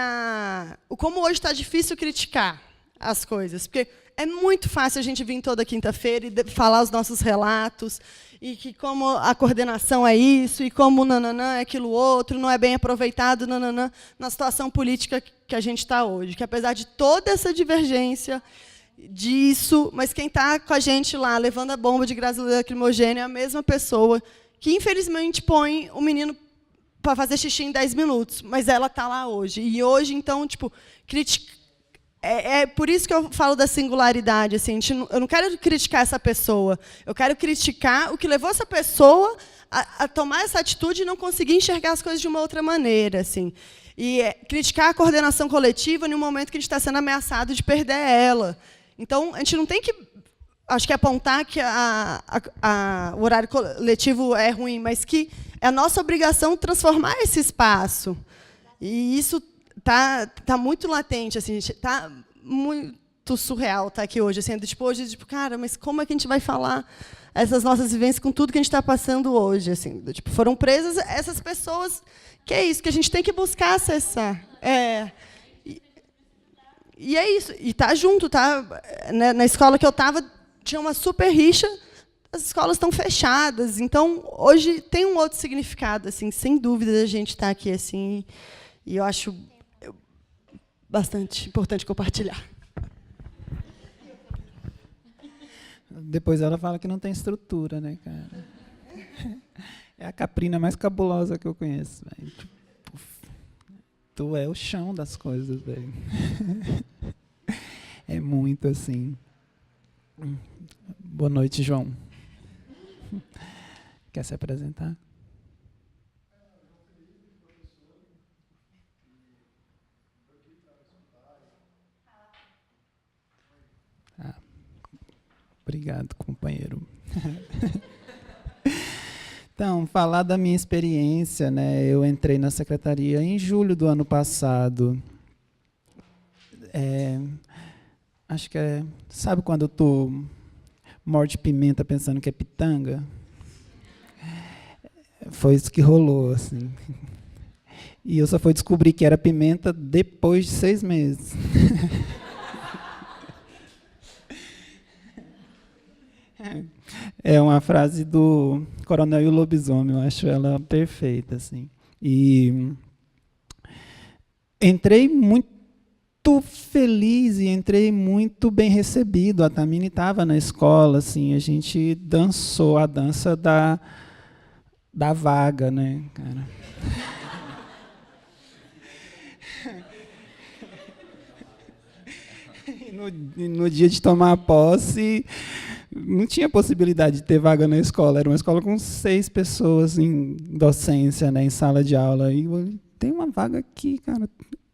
como hoje está difícil criticar as coisas, porque é muito fácil a gente vir toda quinta-feira e falar os nossos relatos, e que como a coordenação é isso, e como nananã é aquilo outro, não é bem aproveitado, nananã, na situação política que a gente está hoje. Que, apesar de toda essa divergência disso, mas quem está com a gente lá, levando a bomba de gás lacrimogêneo, é a mesma pessoa que, infelizmente, põe o menino para fazer xixi em 10 minutos, mas ela está lá hoje. E hoje, então, tipo, É por isso que eu falo da singularidade. Assim, eu não quero criticar essa pessoa. Eu quero criticar o que levou essa pessoa a tomar essa atitude e não conseguir enxergar as coisas de uma outra maneira. Assim. E criticar a coordenação coletiva em um momento que a gente está sendo ameaçado de perder ela. Então, a gente não tem que, acho que apontar que o horário coletivo é ruim, mas que é a nossa obrigação transformar esse espaço. E isso tá muito latente, assim, está muito surreal estar aqui hoje, assim, hoje, cara, mas como é que a gente vai falar essas nossas vivências com tudo que a gente está passando hoje, assim, foram presas essas pessoas, que é isso que a gente tem que buscar acessar, e é isso, e tá junto, tá, né, na escola que eu estava tinha uma super rixa, as escolas estão fechadas, então hoje tem um outro significado, assim, sem dúvida a gente está aqui, assim, e eu acho bastante importante compartilhar. Depois ela fala que não tem estrutura, né, cara? É a caprina mais cabulosa que eu conheço, velho. Tipo, tu é o chão das coisas, velho. É muito assim. Boa noite, João. Quer se apresentar? Obrigado, companheiro. Então, falar da minha experiência, né? Eu entrei na secretaria em julho do ano passado. Acho que sabe quando tu morde pimenta pensando que é pitanga? Foi isso que rolou, assim. E eu só fui descobrir que era pimenta depois de 6 meses. É uma frase do Coronel e o Lobisomem, eu acho ela perfeita, assim. E entrei muito feliz e entrei muito bem recebido. A Tamini estava na escola, assim, a gente dançou a dança da vaga, né, cara? E no dia de tomar posse, não tinha possibilidade de ter vaga na escola. Era uma escola com 6 pessoas em docência, né, em sala de aula. E eu, tem uma vaga aqui, cara.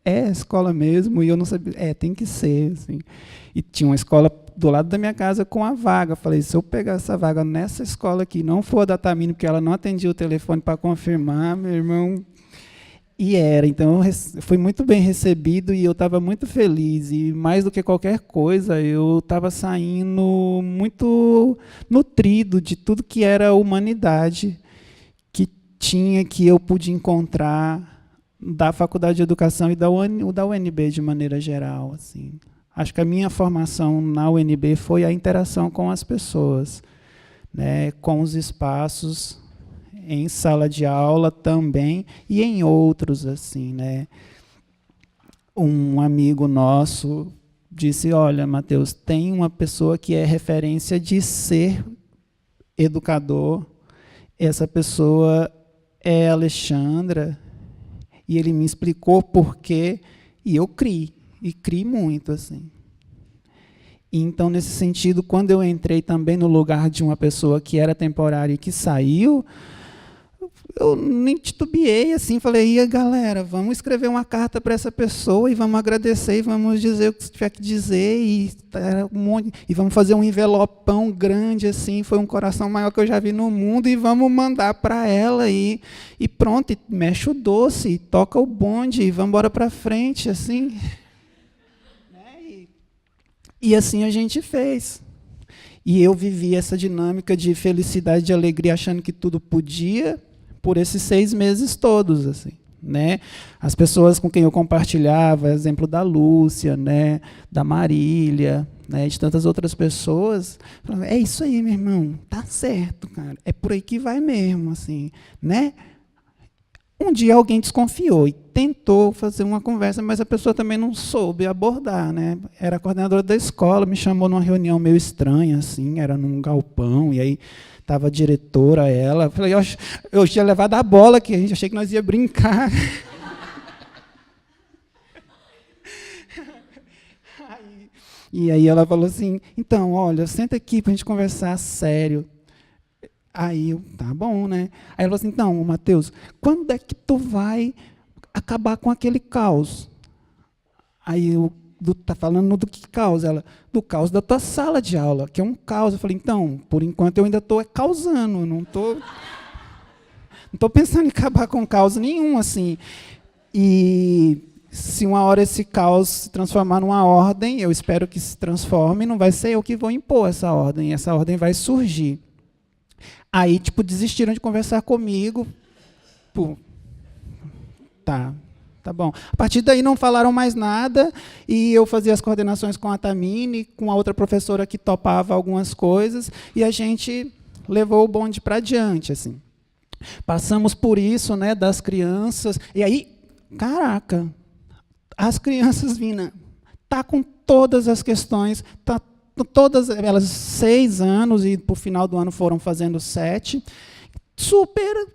É a escola mesmo. E eu não sabia. Tem que ser. Assim. E tinha uma escola do lado da minha casa com a vaga. Falei, se eu pegar essa vaga nessa escola aqui, não for a da Tamini, porque ela não atendia o telefone para confirmar, meu irmão... E era, então eu fui muito bem recebido e eu estava muito feliz. E mais do que qualquer coisa, eu estava saindo muito nutrido de tudo que era a humanidade que eu pude encontrar da Faculdade de Educação e da UNB de maneira geral. Assim. Acho que a minha formação na UNB foi a interação com as pessoas, né, com os espaços, em sala de aula também, e em outros, assim, né? Um amigo nosso disse, olha, Matheus, tem uma pessoa que é referência de ser educador, essa pessoa é a Alexandra, e ele me explicou por quê, e eu criei muito, assim. Então, nesse sentido, quando eu entrei também no lugar de uma pessoa que era temporária e que saiu, eu nem titubeei, assim, falei, e galera, vamos escrever uma carta para essa pessoa e vamos agradecer e vamos dizer o que tiver que dizer e vamos fazer um envelopão grande, assim, foi um coração maior que eu já vi no mundo e vamos mandar para ela e pronto, e mexe o doce, e toca o bonde e vamos embora para frente, assim. E assim a gente fez. E eu vivi essa dinâmica de felicidade e alegria, achando que tudo podia, por esses 6 meses todos, assim, né? As pessoas com quem eu compartilhava, exemplo da Lúcia, né, da Marília, né, de tantas outras pessoas, falavam, é isso aí, meu irmão, tá certo, cara, é por aí que vai mesmo, assim, né? Um dia alguém desconfiou e tentou fazer uma conversa, mas a pessoa também não soube abordar, né? Era a coordenadora da escola, me chamou numa reunião meio estranha, assim, era num galpão, e aí estava a diretora, ela. Falei, eu tinha levado a bola, que a gente achei que nós ia brincar. E aí ela falou assim, então, olha, senta aqui para a gente conversar sério. Aí eu, tá bom, né? Aí ela falou assim, então, Matheus, quando é que tu vai acabar com aquele caos? Aí eu, tá falando do que caos? Ela, do caos da tua sala de aula, que é um caos. Eu falei, então, por enquanto eu ainda estou causando, não estou pensando em acabar com caos nenhum, assim. E se uma hora esse caos se transformar numa ordem, eu espero que se transforme, não vai ser eu que vou impor essa ordem vai surgir. Aí, tipo, desistiram de conversar comigo. Pô, tá bom. A partir daí não falaram mais nada, e eu fazia as coordenações com a Tamine, com a outra professora que topava algumas coisas, e a gente levou o bonde para adiante, assim. Passamos por isso, né, das crianças, e aí, caraca, as crianças vindo, tá com todas as questões, tá todas elas 6 anos, e por final do ano foram fazendo 7, super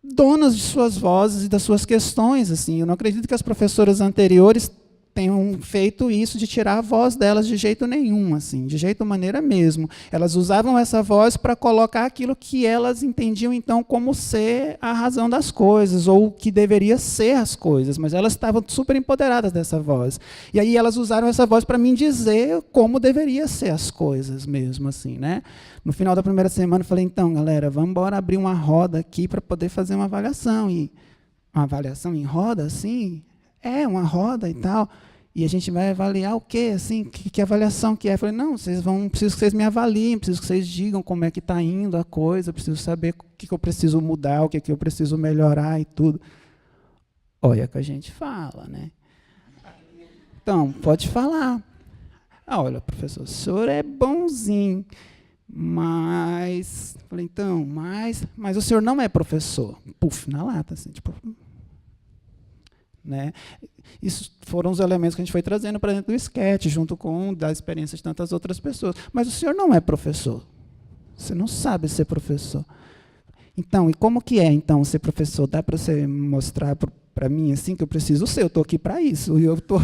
donas de suas vozes e das suas questões, assim. Eu não acredito que as professoras anteriores tenham feito isso de tirar a voz delas de jeito nenhum, assim, de jeito maneira mesmo. Elas usavam essa voz para colocar aquilo que elas entendiam, então, como ser a razão das coisas, ou o que deveria ser as coisas, mas elas estavam super empoderadas dessa voz. E aí elas usaram essa voz para me dizer como deveria ser as coisas mesmo, assim, né? No final da primeira semana, eu falei, então, galera, vamos embora abrir uma roda aqui para poder fazer uma avaliação. E uma avaliação em roda, assim? É, uma roda e tal. E a gente vai avaliar o quê? Assim, que avaliação que é? Eu falei, não, preciso que vocês me avaliem, preciso que vocês digam como é que está indo a coisa, preciso saber o que eu preciso mudar, o que eu preciso melhorar e tudo. Olha que a gente fala, né? Então, pode falar. Olha, professor, o senhor é bonzinho, mas... Falei, então, mas o senhor não é professor. Puf, na lata, assim, tipo... Né? Isso foram os elementos que a gente foi trazendo para dentro do esquete, junto com da experiência de tantas outras pessoas. Mas o senhor não é professor. Você não sabe ser professor. Então, e como que é, então, ser professor? Dá para você mostrar para mim assim que eu preciso ser? Eu estou aqui para isso. E eu tô...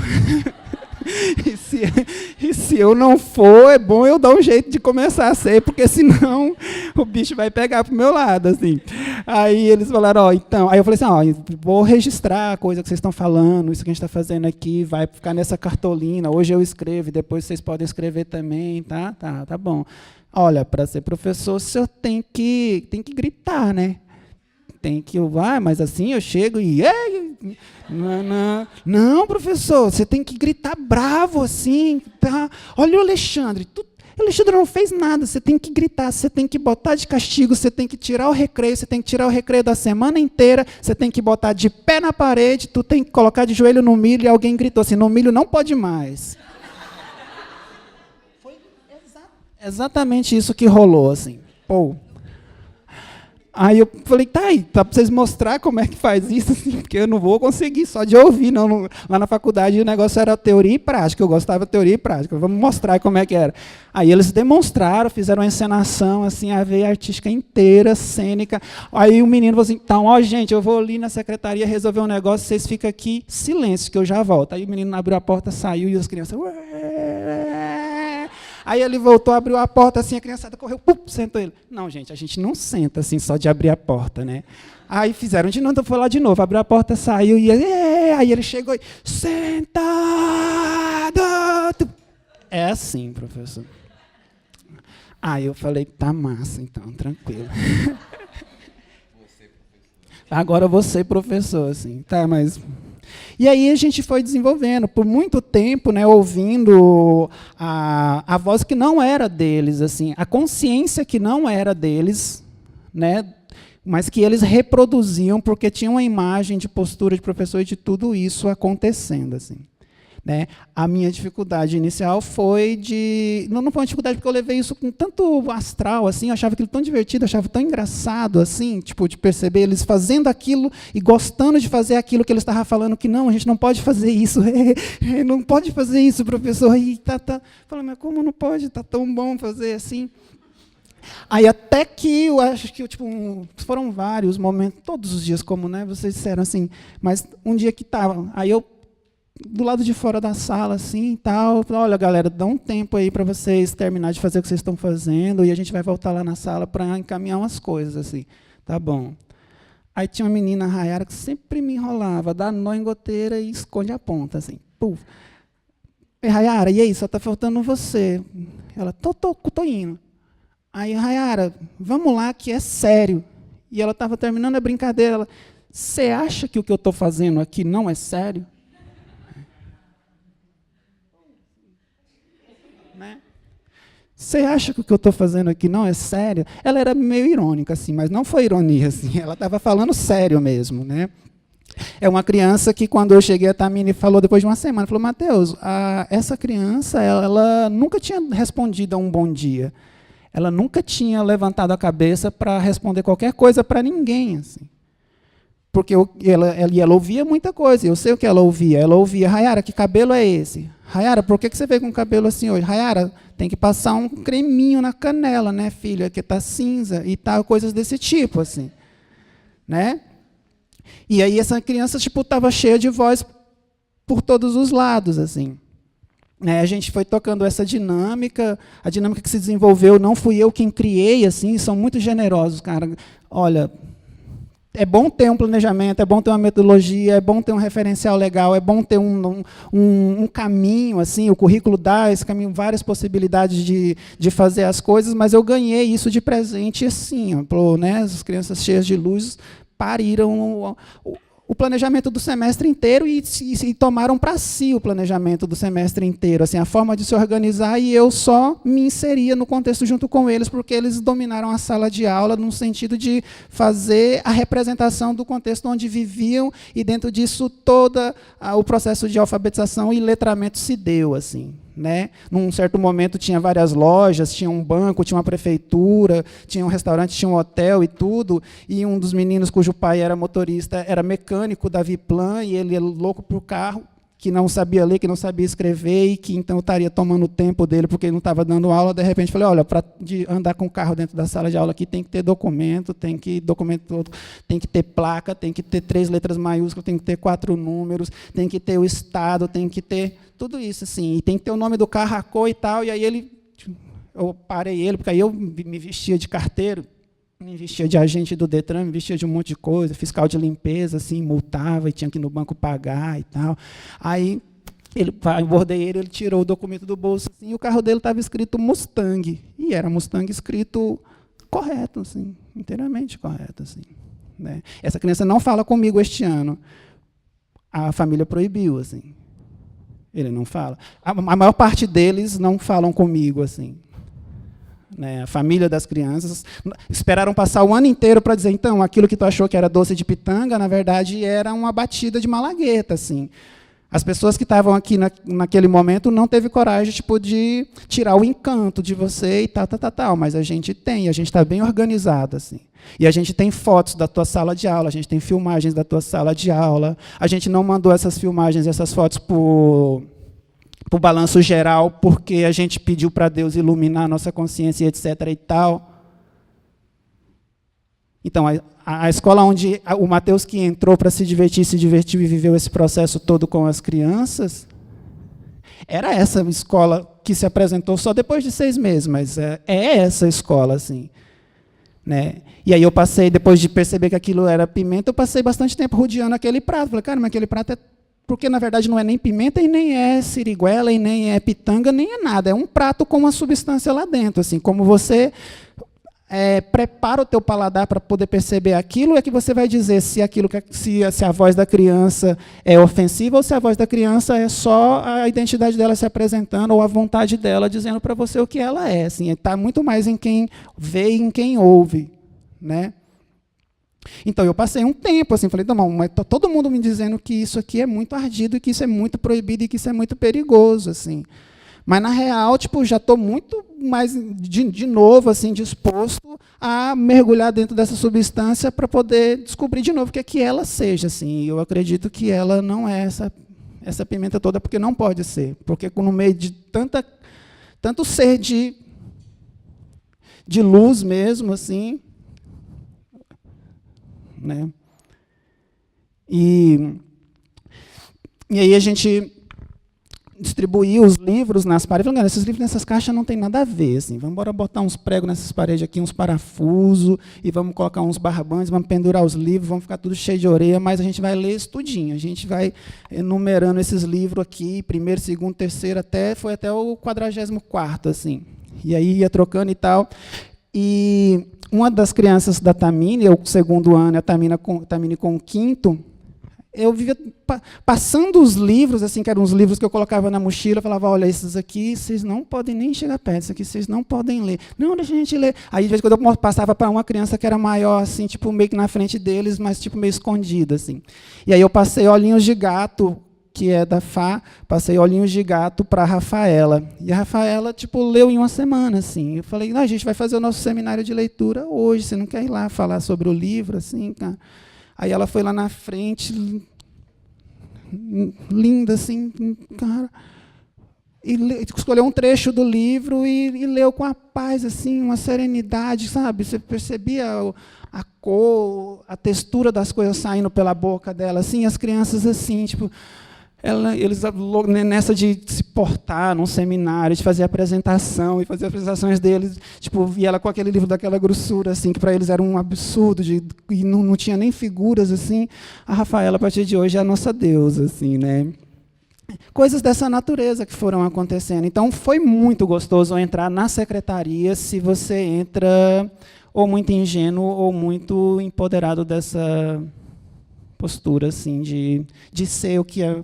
E se eu não for, é bom eu dar um jeito de começar a ser, porque senão o bicho vai pegar pro meu lado, assim. Aí eles falaram, então, aí eu falei assim, vou registrar a coisa que vocês estão falando, isso que a gente está fazendo aqui, vai ficar nessa cartolina, hoje eu escrevo, depois vocês podem escrever também, tá bom. Olha, para ser professor, o senhor tem que gritar, né? Tem que, mas assim eu chego e... Não, professor, você tem que gritar bravo assim, tá? Olha o Alexandre, Alexandre não fez nada, você tem que gritar, você tem que botar de castigo, você tem que tirar o recreio, você tem que tirar o recreio da semana inteira, você tem que botar de pé na parede, tu tem que colocar de joelho no milho, e alguém gritou assim, no milho não pode mais. Foi exatamente isso que rolou, assim. Pô. Aí eu falei, tá para vocês mostrar como é que faz isso, assim, porque eu não vou conseguir só de ouvir, não. Lá na faculdade o negócio era teoria e prática, eu gostava de teoria e prática, vamos mostrar como é que era. Aí eles demonstraram, fizeram uma encenação, assim, a veia artística inteira, cênica. Aí o menino falou assim, então, gente, eu vou ali na secretaria resolver um negócio, vocês ficam aqui, silêncio, que eu já volto. Aí o menino abriu a porta, saiu, e as crianças... Aí ele voltou, abriu a porta, assim, a criançada correu, sentou ele. Não, gente, a gente não senta assim só de abrir a porta, né? Aí fizeram de novo, foi lá de novo, abriu a porta, saiu, e aí ele chegou e, sentado! É assim, professor. Aí eu falei, tá massa, então, tranquilo. Agora você, professor, assim, tá, mas... E aí a gente foi desenvolvendo, por muito tempo, né, ouvindo a voz que não era deles, assim, a consciência que não era deles, né, mas que eles reproduziam porque tinha uma imagem de postura de professor e de tudo isso acontecendo, assim. Né? A minha dificuldade inicial foi de... Não foi uma dificuldade porque eu levei isso com tanto astral, assim, eu achava aquilo tão divertido, eu achava tão engraçado, assim, tipo, de perceber eles fazendo aquilo e gostando de fazer aquilo que eles estavam falando, que não, a gente não pode fazer isso, não pode fazer isso, professor. E falei, mas como não pode? Está tão bom fazer assim. Aí até que eu acho que tipo, foram vários momentos, todos os dias, como, né, vocês disseram assim, mas um dia que estava, aí eu do lado de fora da sala, assim, tal. Olha, galera, dá um tempo aí para vocês terminar de fazer o que vocês estão fazendo e a gente vai voltar lá na sala para encaminhar umas coisas, assim. Tá bom. Aí tinha uma menina, a Rayara, que sempre me enrolava, dá nó em goteira e esconde a ponta, assim. Puf. E Rayara, e aí, só está faltando você. Ela, tô indo. Aí, Rayara, vamos lá, que é sério. E ela estava terminando a brincadeira. Ela, você acha que o que eu estou fazendo aqui não é sério? Né? Você acha que o que eu estou fazendo aqui não é sério? Ela era meio irônica, assim, mas não foi ironia, assim. Ela estava falando sério mesmo, né? É uma criança que, quando eu cheguei, a Tamine falou depois de uma semana, falou, Mateus, essa criança, ela nunca tinha respondido a um bom dia. Ela nunca tinha levantado a cabeça para responder qualquer coisa para ninguém, assim. Porque ela ouvia muita coisa, eu sei o que ela ouvia. Ela ouvia, Rayara, que cabelo é esse? Rayara, por que você veio com o cabelo assim hoje? Rayara, tem que passar um creminho na canela, né, filha, que está cinza e tal, coisas desse tipo, assim. Né? E aí essa criança estava cheia de voz por todos os lados, assim. A gente foi tocando essa dinâmica, a dinâmica que se desenvolveu, não fui eu quem criei, assim, são muito generosos, cara. Olha, é bom ter um planejamento, é bom ter uma metodologia, é bom ter um referencial legal, é bom ter um caminho, assim, o currículo dá esse caminho, várias possibilidades de fazer as coisas, mas eu ganhei isso de presente, assim, né, as crianças cheias de luz pariram o planejamento do semestre inteiro e tomaram para si o planejamento do semestre inteiro, assim, a forma de se organizar, e eu só me inseria no contexto junto com eles, porque eles dominaram a sala de aula no sentido de fazer a representação do contexto onde viviam, e dentro disso todo o processo de alfabetização e letramento se deu, assim. Né? Num certo momento tinha várias lojas, tinha um banco, tinha uma prefeitura, tinha um restaurante, tinha um hotel e tudo, e um dos meninos cujo pai era motorista, era mecânico da Viplan, e ele é louco para o carro, que não sabia ler, que não sabia escrever, e que então estaria tomando o tempo dele, porque ele não estava dando aula. De repente falei, olha, para andar com o carro dentro da sala de aula aqui tem que ter documento, tem que ter placa, tem que ter 3 letras maiúsculas, tem que ter 4 números, tem que ter o estado, tem que ter tudo isso, assim, e tem que ter o nome do carro, a cor e tal. E aí eu parei ele, porque aí eu me vestia de carteiro, me vestia de agente do Detran, me vestia de um monte de coisa, fiscal de limpeza, assim, multava e tinha que ir no banco pagar e tal. Aí abordei ele tirou o documento do bolso, assim, e o carro dele estava escrito Mustang, e era Mustang escrito correto, assim, inteiramente correto, assim, né? Essa criança não fala comigo este ano, a família proibiu, assim. Ele não fala. A maior parte deles não falam comigo, assim. Né? A família das crianças esperaram passar o ano inteiro para dizer, então, aquilo que tu achou que era doce de pitanga, na verdade, era uma batida de malagueta, assim. As pessoas que estavam aqui naquele momento não teve coragem, tipo, de tirar o encanto de você e tal, mas a gente está bem organizado, assim. E a gente tem fotos da tua sala de aula, a gente tem filmagens da tua sala de aula, a gente não mandou essas filmagens, essas fotos para o balanço geral, porque a gente pediu para Deus iluminar a nossa consciência, etc. e tal. Então, a escola onde o Mateus que entrou para se divertir e viveu esse processo todo com as crianças, era essa escola que se apresentou só depois de 6 meses, mas é essa escola, assim. Né? E aí eu passei, depois de perceber que aquilo era pimenta, eu passei bastante tempo rodeando aquele prato. Falei, cara, mas aquele prato é... Porque, na verdade, não é nem pimenta, e nem é siriguela, e nem é pitanga, nem é nada. É um prato com uma substância lá dentro. Assim, como você prepara o teu paladar para poder perceber aquilo, é que você vai dizer se a voz da criança é ofensiva ou se a voz da criança é só a identidade dela se apresentando ou a vontade dela dizendo para você o que ela é. Assim, está muito mais em quem vê e em quem ouve. Né? Então, eu passei um tempo assim, falei, não, mas tá todo mundo me dizendo que isso aqui é muito ardido, e que isso é muito proibido, e que isso é muito perigoso. Assim. Mas, na real, tipo, já estou muito mais, de novo, assim, disposto a mergulhar dentro dessa substância para poder descobrir de novo o que é que ela seja. Assim. Eu acredito que ela não é essa pimenta toda, porque não pode ser. Porque no meio de tanto ser de luz mesmo, assim, né? E E aí a gente distribuiu os livros nas paredes, falando, esses livros nessas caixas não tem nada a ver, assim, vamos embora botar uns pregos nessas paredes aqui, uns parafusos, e vamos colocar uns barbantes, vamos pendurar os livros, vamos ficar tudo cheio de orelha, mas a gente vai ler isso tudinho, a gente vai enumerando esses livros aqui, primeiro, segundo, terceiro, foi até o 44º, assim, e aí ia trocando e tal, e uma das crianças da Tamine, o segundo ano, a Tamine com o quinto, eu vivia passando os livros, assim, que eram os livros que eu colocava na mochila, falava, olha, esses aqui vocês não podem nem chegar perto, esses aqui vocês não podem ler. Não, deixa a gente ler. Aí, de vez em quando, eu passava para uma criança que era maior, assim, tipo, meio que na frente deles, mas tipo, meio escondida, assim. E aí eu passei Olhinhos de Gato, que é da Fá, passei Olhinhos de Gato para a Rafaela. E a Rafaela, tipo, leu em uma semana, assim. Eu falei, não, a gente vai fazer o nosso seminário de leitura hoje, você não quer ir lá falar sobre o livro, assim, cara? Aí ela foi lá na frente, linda, assim, cara, e escolheu um trecho do livro e leu com a paz, assim, uma serenidade, sabe? Você percebia a cor, a textura das coisas saindo pela boca dela, assim, as crianças assim, tipo, eles nessa de se portar num seminário, de fazer apresentação e fazer apresentações deles, tipo, e ela com aquele livro daquela grossura, assim, que para eles era um absurdo, e não tinha nem figuras, assim. A Rafaela, a partir de hoje, é a nossa deusa, assim, né? Coisas dessa natureza que foram acontecendo. Então, foi muito gostoso entrar na secretaria, se você entra ou muito ingênuo ou muito empoderado dessa postura, assim, de ser o que é.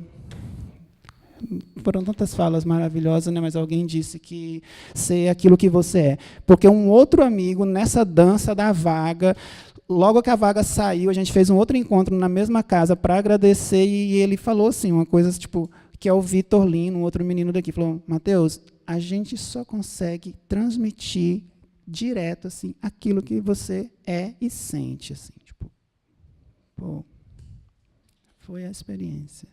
Foram tantas falas maravilhosas, né? Mas alguém disse que ser aquilo que você é. Porque um outro amigo, nessa dança da vaga, logo que a vaga saiu, a gente fez um outro encontro na mesma casa para agradecer, e ele falou assim, uma coisa tipo, que é o Vitor Lino, um outro menino daqui, falou, Mateus, a gente só consegue transmitir direto assim, aquilo que você é e sente. Assim, tipo, pô, foi a experiência.